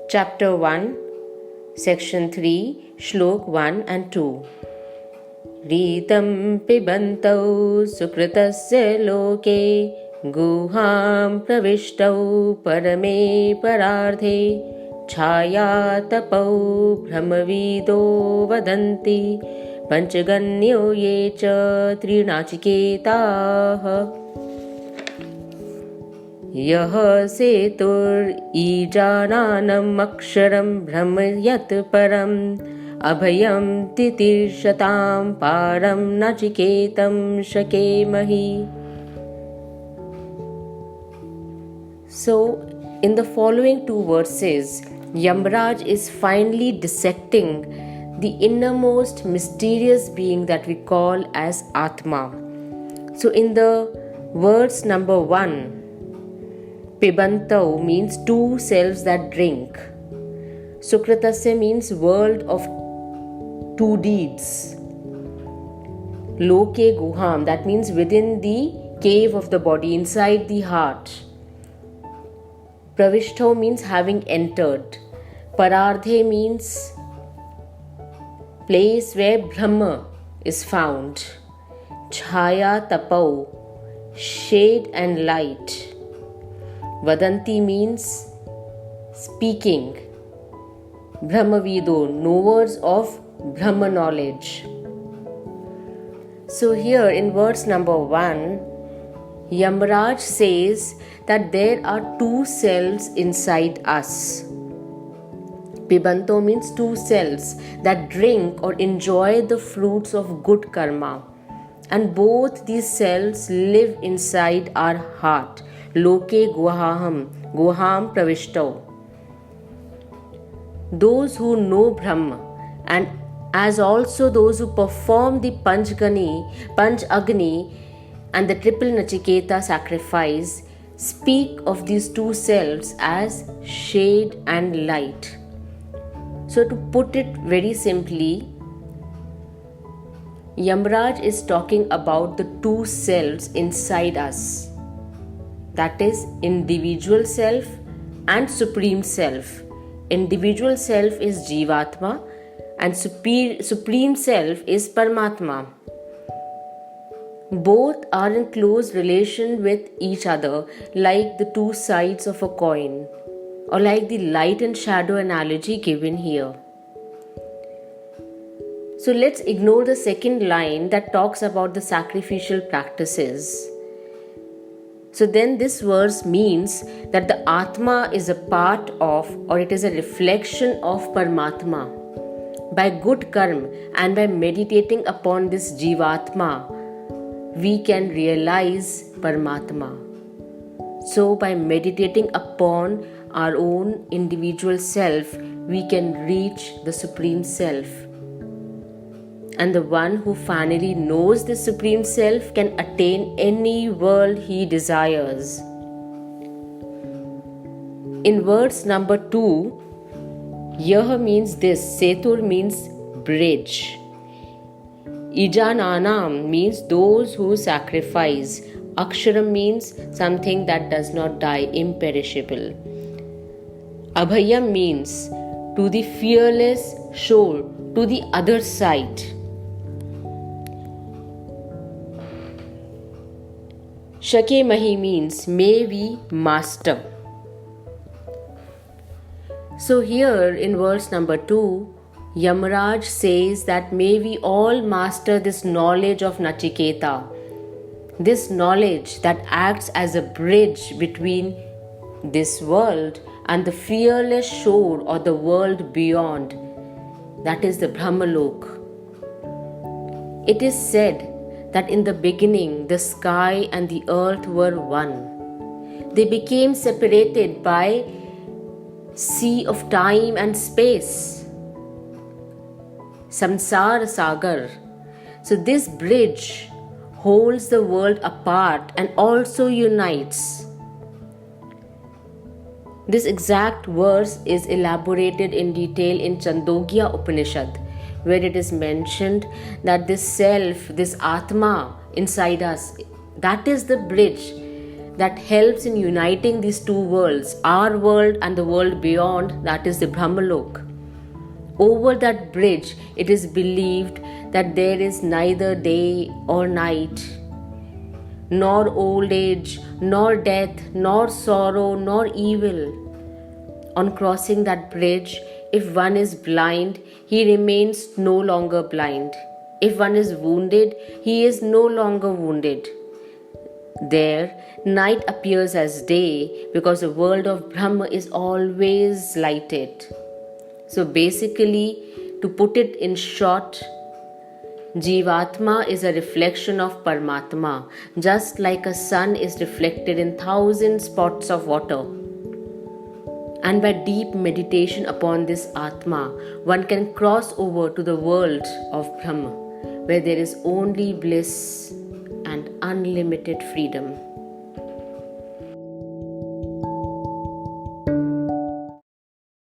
Chapter 1, Section 3, Shlok 1 and 2. Ritam pibantau sukritasya loke guham pravishtau parame parardhe chhaya tapau brahmavido vadanti panchaganyo ye cha trinachiketaah यह सेतुर्ईजानानम् अक्षरं ब्रह्म यत् परम् अभयं तितिर्षतां पारं नचिकेतं शकेमहि. So, in the following two verses, Yamraj is finally dissecting the innermost mysterious being that we call as Atma. So, in the verse number 1, Pibantau means two selves that drink. Sukritasya means world of two deeds. Loke guham, that means within the cave of the body, inside the heart. Pravishto means having entered. Parardhe means place where Brahma is found. Chhaya tapau, shade and light. Vadanti means speaking. Brahmavido, knowers of Brahma knowledge. So here in verse number 1, Yamraj says that there are two selves inside us. Pibanto means two selves that drink or enjoy the fruits of good karma. And both these selves live inside our heart. Loke guham pravishto. Those who know Brahma and as also those who perform the Panch Agni and the triple Nachiketa sacrifice speak of these two selves as shade and light. So to put it very simply, Yamraj is talking about the two selves inside us. That is individual self and supreme self. Individual self is Jivatma and supreme self is Paramatma. Both are in close relation with each other like the two sides of a coin, or like the light and shadow analogy given here. So let's ignore the second line that talks about the sacrificial practices. So then this verse means that the Atma is a part of, or it is a reflection of Paramatma. By good karma and by meditating upon this Jivatma, we can realize Paramatma. So by meditating upon our own individual self, we can reach the Supreme Self. And the one who finally knows the Supreme Self can attain any world he desires. In verse number 2, Yah means this, Setur means bridge. Ijananam means those who sacrifice. Aksharam means something that does not die, imperishable. Abhayam means to the fearless shore, to the other side. Shakemahi means may we master. So here in verse number 2, Yamraj says that may we all master this knowledge of Nachiketa, this knowledge that acts as a bridge between this world and the fearless shore or the world beyond, that is the Brahmalok. It is said that in the beginning the sky and the earth were one. They became separated by sea of time and space, Samsara Sagar. So this bridge holds the world apart and also unites. This exact verse is elaborated in detail in Chandogya Upanishad, where it is mentioned that this self, this Atma inside us, that is the bridge that helps in uniting these two worlds, our world and the world beyond, that is the Brahmalok. Over that bridge, it is believed that there is neither day or night, nor old age, nor death, nor sorrow, nor evil. On crossing that bridge, if one is blind, he remains no longer blind. If one is wounded, he is no longer wounded. There, night appears as day because the world of Brahma is always lighted. So basically, to put it in short, Jivatma is a reflection of Paramatma, just like a sun is reflected in 1,000 spots of water. And by deep meditation upon this Atma, one can cross over to the world of Brahma, where there is only bliss and unlimited freedom.